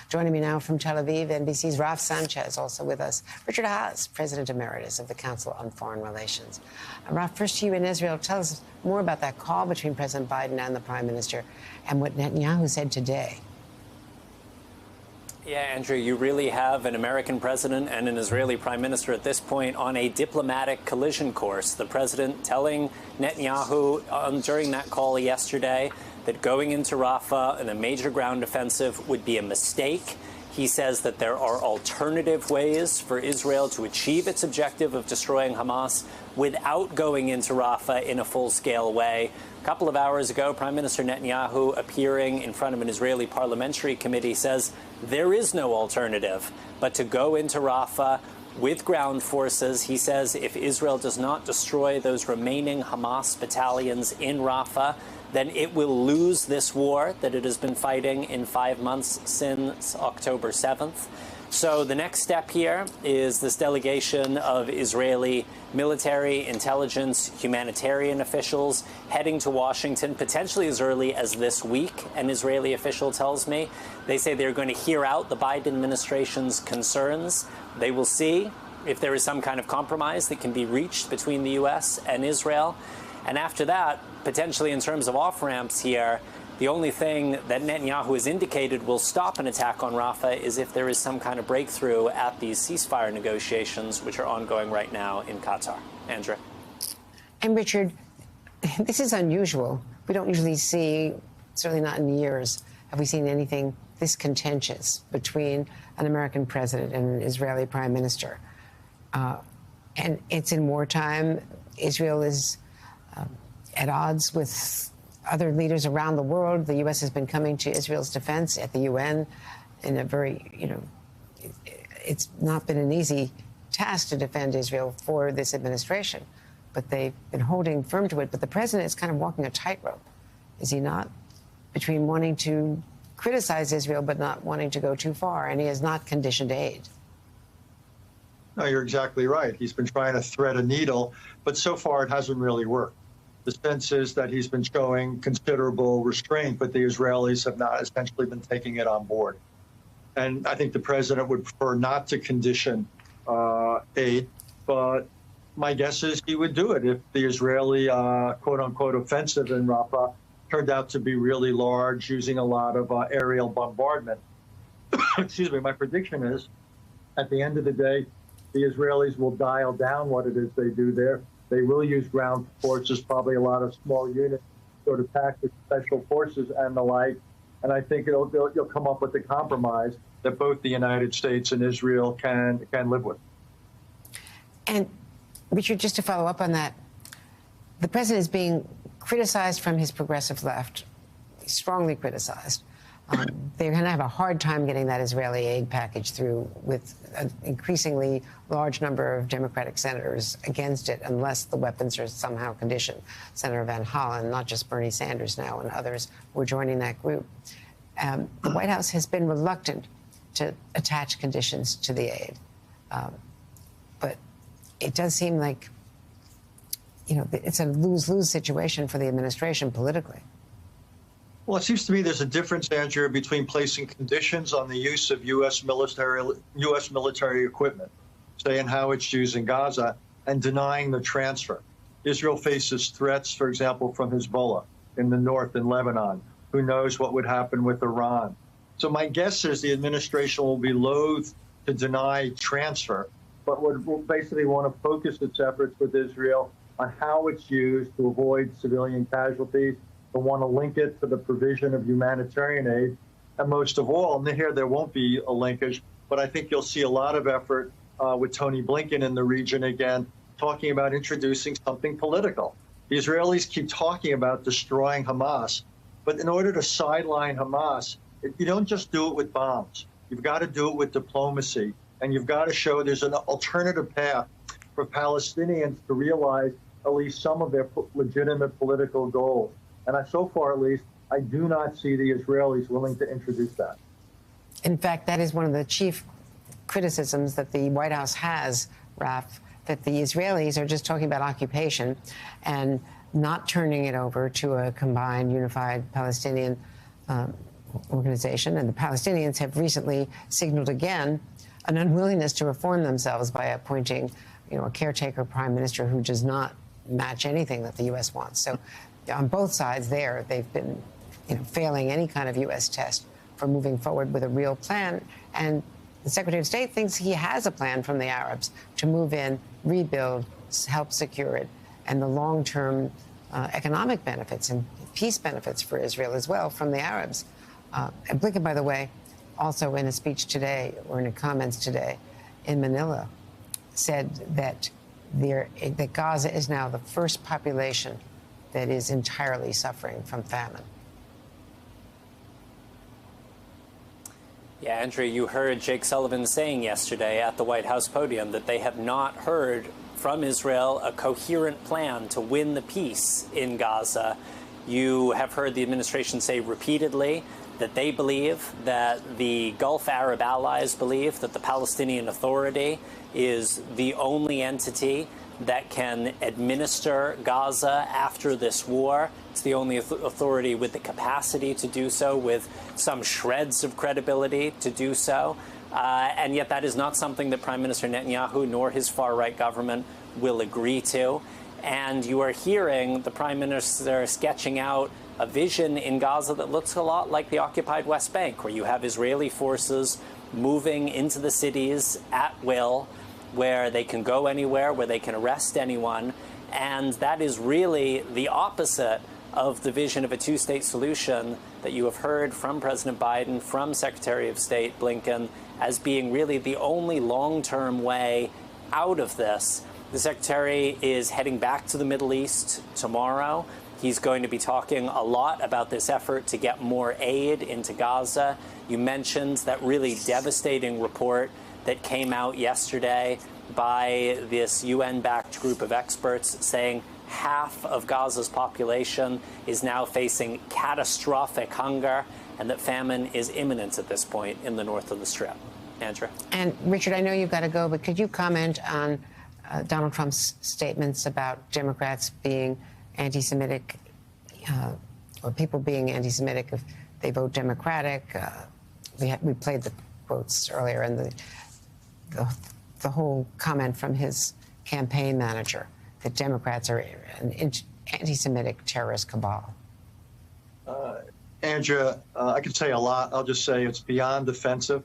Joining me now from Tel Aviv, NBC's Raf Sanchez, also with us. Richard Haass, President Emeritus of the Council on Foreign Relations. Raf, first to you in Israel. Tell us more about that call between President Biden and the Prime Minister and what Netanyahu said today. Yeah, Andrew, you really have an American president and an Israeli prime minister at this point on a diplomatic collision course. The president telling Netanyahu during that call yesterday that going into Rafah in a major ground offensive would be a mistake. He says that there are alternative ways for Israel to achieve its objective of destroying Hamas without going into Rafah in a full-scale way. A couple of hours ago, Prime Minister Netanyahu, appearing in front of an Israeli parliamentary committee, says there is no alternative but to go into Rafah with ground forces. He says if Israel does not destroy those remaining Hamas battalions in Rafah, then it will lose this war that it has been fighting in 5 months since October 7th. So the next step here is this delegation of Israeli military, intelligence, humanitarian officials heading to Washington, potentially as early as this week, an Israeli official tells me. They say they're going to hear out the Biden administration's concerns. They will see if there is some kind of compromise that can be reached between the U.S. and Israel. And after that, potentially in terms of off-ramps here, the only thing that Netanyahu has indicated will stop an attack on Rafah is if there is some kind of breakthrough at these ceasefire negotiations, which are ongoing right now in Qatar. Andrea. And Richard, this is unusual. We don't usually see, certainly not in years, have we seen anything this contentious between an American president and an Israeli prime minister. And it's in wartime. Israel is at odds with other leaders around the world. The U.S. has been coming to Israel's defense at the UN in a very, it's not been an easy task to defend Israel for this administration, but they've been holding firm to it. But the president is kind of walking a tightrope, is he not? Between wanting to criticize Israel but not wanting to go too far, and he has not conditioned aid. No, you're exactly right. He's been trying to thread a needle, but so far it hasn't really worked. The sense is that he's been showing considerable restraint, but the Israelis have not essentially been taking it on board. And I think the president would prefer not to condition aid, but my guess is he would do it if the Israeli quote-unquote offensive in Rafah turned out to be really large, using a lot of aerial bombardment. Excuse me, my prediction is at the end of the day, the Israelis will dial down what it is they do there. They will use ground forces, probably a lot of small units, sort of tactical special forces and the like. And I think you'll come up with a compromise that both the United States and Israel can live with. And Richard, just to follow up on that, the president is being criticized from his progressive left, strongly criticized. They're going to have a hard time getting that Israeli aid package through with an increasingly large number of Democratic senators against it unless the weapons are somehow conditioned. Senator Van Hollen, not just Bernie Sanders now, and others were joining that group. The White House has been reluctant to attach conditions to the aid. But it does seem like, it's a lose-lose situation for the administration politically. Well, it seems to me there's a difference, Andrea, between placing conditions on the use of U.S. military equipment, say in how it's used in Gaza, and denying the transfer. Israel faces threats, for example, from Hezbollah in the north in Lebanon. Who knows what would happen with Iran? So my guess is the administration will be loath to deny transfer, but would basically want to focus its efforts with Israel on how it's used to avoid civilian casualties. They'll want to link it to the provision of humanitarian aid. And most of all, and here there won't be a linkage, but I think you'll see a lot of effort with Tony Blinken in the region again, talking about introducing something political. The Israelis keep talking about destroying Hamas, but in order to sideline Hamas, you don't just do it with bombs. You've got to do it with diplomacy, and you've got to show there's an alternative path for Palestinians to realize at least some of their legitimate political goals. And so far, at least, I do not see the Israelis willing to introduce that. In fact, that is one of the chief criticisms that the White House has, Raf, that the Israelis are just talking about occupation and not turning it over to a combined, unified Palestinian organization, and the Palestinians have recently signaled again an unwillingness to reform themselves by appointing, a caretaker prime minister who does not match anything that the U.S. wants. So on both sides there, they've been failing any kind of U.S. test for moving forward with a real plan. And the Secretary of State thinks he has a plan from the Arabs to move in, rebuild, help secure it, and the long-term economic benefits and peace benefits for Israel as well from the Arabs. And Blinken, by the way, also in a speech today, or in a comments today in Manila, said that that Gaza is now the first population that is entirely suffering from famine. Yeah, Andrew, you heard Jake Sullivan saying yesterday at the White House podium that they have not heard from Israel a coherent plan to win the peace in Gaza. You have heard the administration say repeatedly that they believe, that the Gulf Arab allies believe, that the Palestinian Authority is the only entity that can administer Gaza after this war. It's the only authority with the capacity to do so, with some shreds of credibility to do so. And yet that is not something that Prime Minister Netanyahu nor his far-right government will agree to. And you are hearing the Prime Minister sketching out a vision in Gaza that looks a lot like the occupied West Bank, where you have Israeli forces moving into the cities at will, where they can go anywhere, where they can arrest anyone. And that is really the opposite of the vision of a two-state solution that you have heard from President Biden, from Secretary of State Blinken, as being really the only long-term way out of this. The Secretary is heading back to the Middle East tomorrow. He's going to be talking a lot about this effort to get more aid into Gaza. You mentioned that really devastating report that came out yesterday by this UN-backed group of experts saying half of Gaza's population is now facing catastrophic hunger and that famine is imminent at this point in the north of the Strip. Andrew? And Richard, I know you've got to go, but could you comment on Donald Trump's statements about Democrats being anti-Semitic, or people being anti-Semitic if they vote Democratic? We played the quotes earlier, and the whole comment from his campaign manager that Democrats are an anti-Semitic terrorist cabal. Andrea, I could say a lot. I'll just say it's beyond offensive.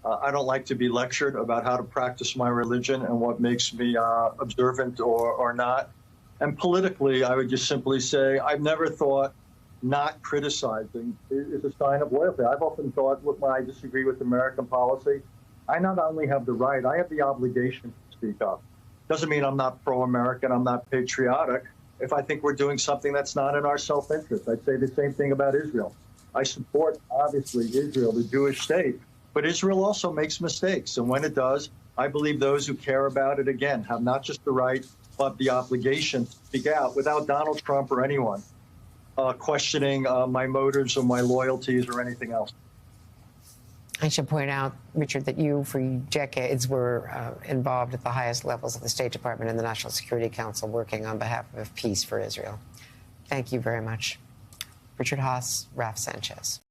I don't like to be lectured about how to practice my religion and what makes me observant or not. And politically, I would just simply say I've never thought not criticizing is a sign of loyalty. I've often thought, look, when I disagree with American policy, I not only have the right, I have the obligation to speak up. Doesn't mean I'm not pro-American, I'm not patriotic. If I think we're doing something that's not in our self-interest, I'd say the same thing about Israel. I support, obviously, Israel, the Jewish state, but Israel also makes mistakes. And when it does, I believe those who care about it, again, have not just the right, but the obligation to speak out without Donald Trump or anyone questioning my motives or my loyalties or anything else. I should point out, Richard, that you, for decades, were involved at the highest levels of the State Department and the National Security Council working on behalf of peace for Israel. Thank you very much. Richard Haass, Ralph Sanchez.